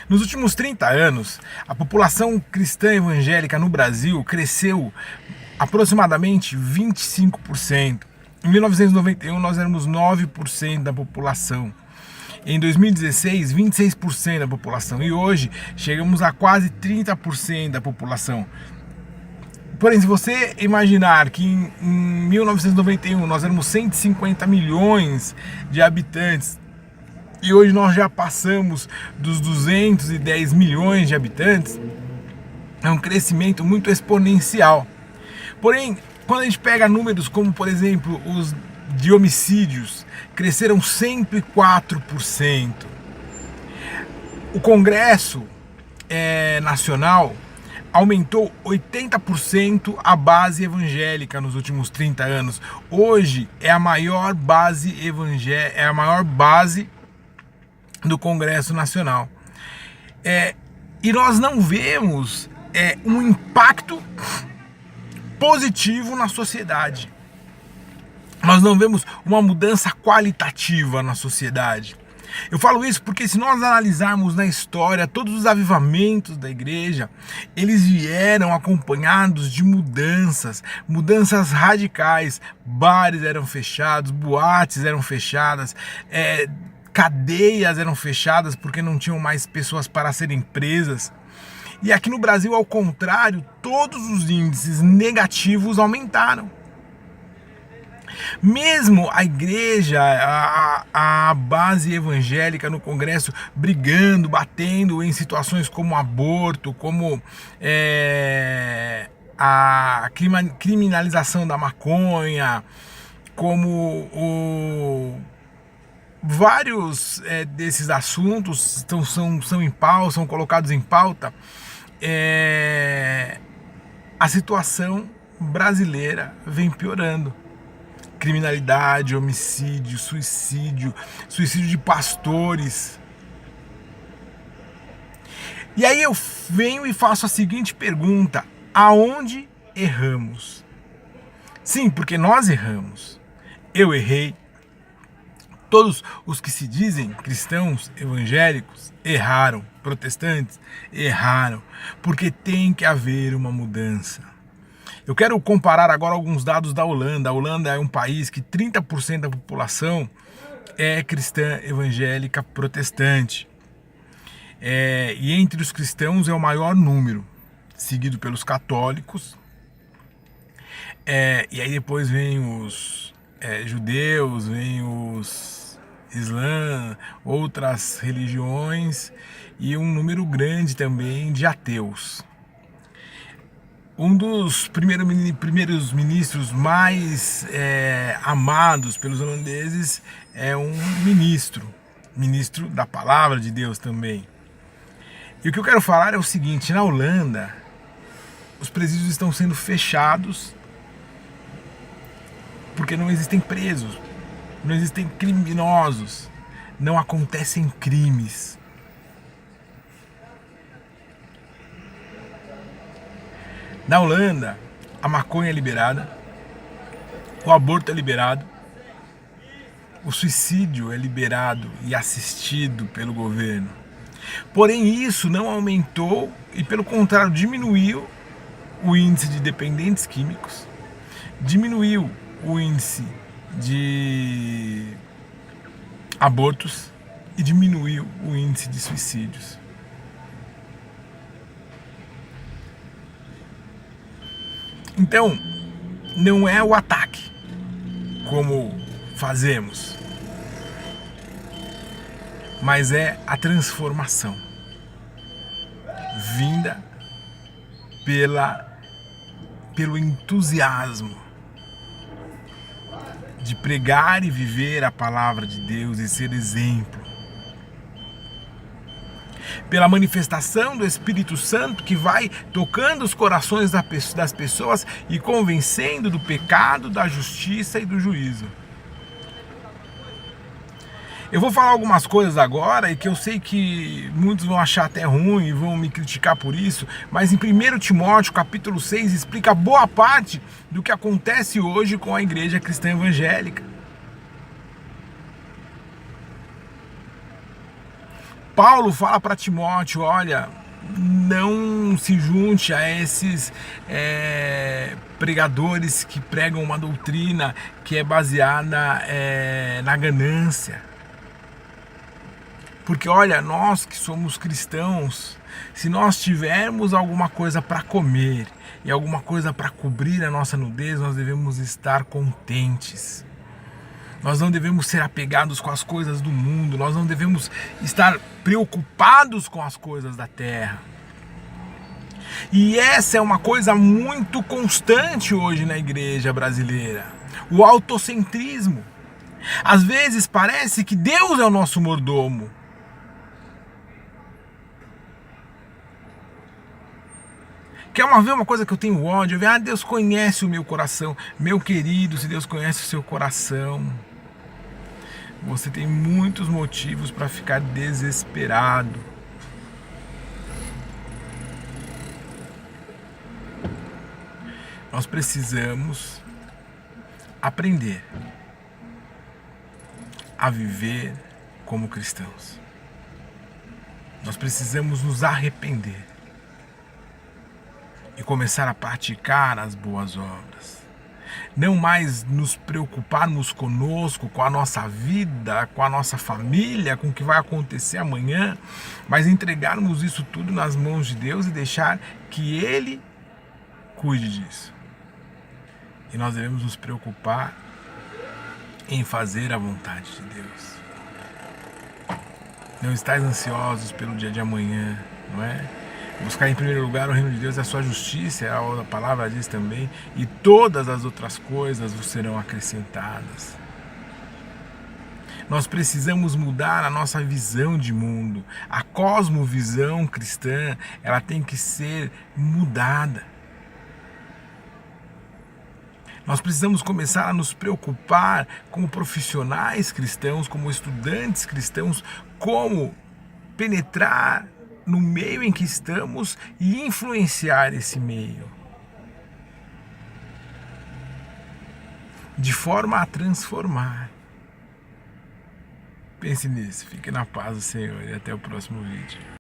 Nos últimos 30 anos, a população cristã evangélica no Brasil cresceu aproximadamente 25%. Em 1991, nós éramos 9% da população. Em 2016, 26% da população. E hoje, chegamos a quase 30% da população. Porém, se você imaginar que em 1991 nós éramos 150 milhões de habitantes e hoje nós já passamos dos 210 milhões de habitantes, é um crescimento muito exponencial. Porém, quando a gente pega números como, por exemplo, os de homicídios, cresceram sempre 4%. O Congresso Nacional aumentou 80% a base evangélica nos últimos 30 anos. Hoje é a maior base evangélica, é a maior base do Congresso Nacional. E nós não vemos um impacto positivo na sociedade. Nós não vemos uma mudança qualitativa na sociedade. Eu falo isso porque se nós analisarmos na história todos os avivamentos da igreja, eles vieram acompanhados de mudanças radicais. Bares eram fechados, boates eram fechadas, cadeias eram fechadas porque não tinham mais pessoas para serem presas. E aqui no Brasil, ao contrário, todos os índices negativos aumentaram. Mesmo a igreja, a base evangélica no Congresso brigando, batendo em situações como aborto, como a criminalização da maconha, como vários desses assuntos são colocados em pauta, a situação brasileira vem piorando. Criminalidade, homicídio, suicídio de pastores. E aí eu venho e faço a seguinte pergunta: aonde erramos? Sim, porque nós erramos. Eu errei. Todos os que se dizem cristãos evangélicos erraram. Protestantes erraram. Porque tem que haver uma mudança. Eu quero comparar agora alguns dados da Holanda. A Holanda é um país que 30% da população é cristã evangélica protestante. E entre os cristãos é o maior número, seguido pelos católicos. E aí depois vem os judeus, vem os islã, outras religiões e um número grande também de ateus. Um dos primeiros ministros mais amados pelos holandeses é um ministro da palavra de Deus também. E o que eu quero falar é o seguinte: na Holanda, os presídios estão sendo fechados porque não existem presos, não existem criminosos, não acontecem crimes. Na Holanda, a maconha é liberada, o aborto é liberado, o suicídio é liberado e assistido pelo governo. Porém, isso não aumentou e, pelo contrário, diminuiu o índice de dependentes químicos, diminuiu o índice de abortos e diminuiu o índice de suicídios. Então, não é o ataque, como fazemos, mas é a transformação vinda pelo entusiasmo de pregar e viver a palavra de Deus e ser exemplo. Pela manifestação do Espírito Santo que vai tocando os corações das pessoas e convencendo do pecado, da justiça e do juízo. Eu vou falar algumas coisas agora e que eu sei que muitos vão achar até ruim e vão me criticar por isso, mas em 1 Timóteo capítulo 6 explica boa parte do que acontece hoje com a igreja cristã evangélica. Paulo fala para Timóteo, olha, não se junte a esses pregadores que pregam uma doutrina que é baseada na ganância. Porque olha, nós que somos cristãos, se nós tivermos alguma coisa para comer e alguma coisa para cobrir a nossa nudez, nós devemos estar contentes. Nós não devemos ser apegados com as coisas do mundo, nós não devemos estar preocupados com as coisas da terra. E essa é uma coisa muito constante hoje na igreja brasileira, o autocentrismo. Às vezes parece que Deus é o nosso mordomo. Quer ver uma coisa que eu tenho ódio? Deus conhece o meu coração. Meu querido, se Deus conhece o seu coração, você tem muitos motivos para ficar desesperado. Nós precisamos aprender a viver como cristãos. Nós precisamos nos arrepender e começar a praticar as boas obras. Não mais nos preocuparmos conosco, com a nossa vida, com a nossa família, com o que vai acontecer amanhã, mas entregarmos isso tudo nas mãos de Deus e deixar que Ele cuide disso. E nós devemos nos preocupar em fazer a vontade de Deus. Não estais ansiosos pelo dia de amanhã, não é? Buscar em primeiro lugar o reino de Deus e a sua justiça, a palavra diz também, e todas as outras coisas vos serão acrescentadas. Nós precisamos mudar a nossa visão de mundo. A cosmovisão cristã, ela tem que ser mudada. Nós precisamos começar a nos preocupar como profissionais cristãos, como estudantes cristãos, como penetrar no meio em que estamos e influenciar esse meio, de forma a transformar. Pense nisso, fique na paz do Senhor e até o próximo vídeo.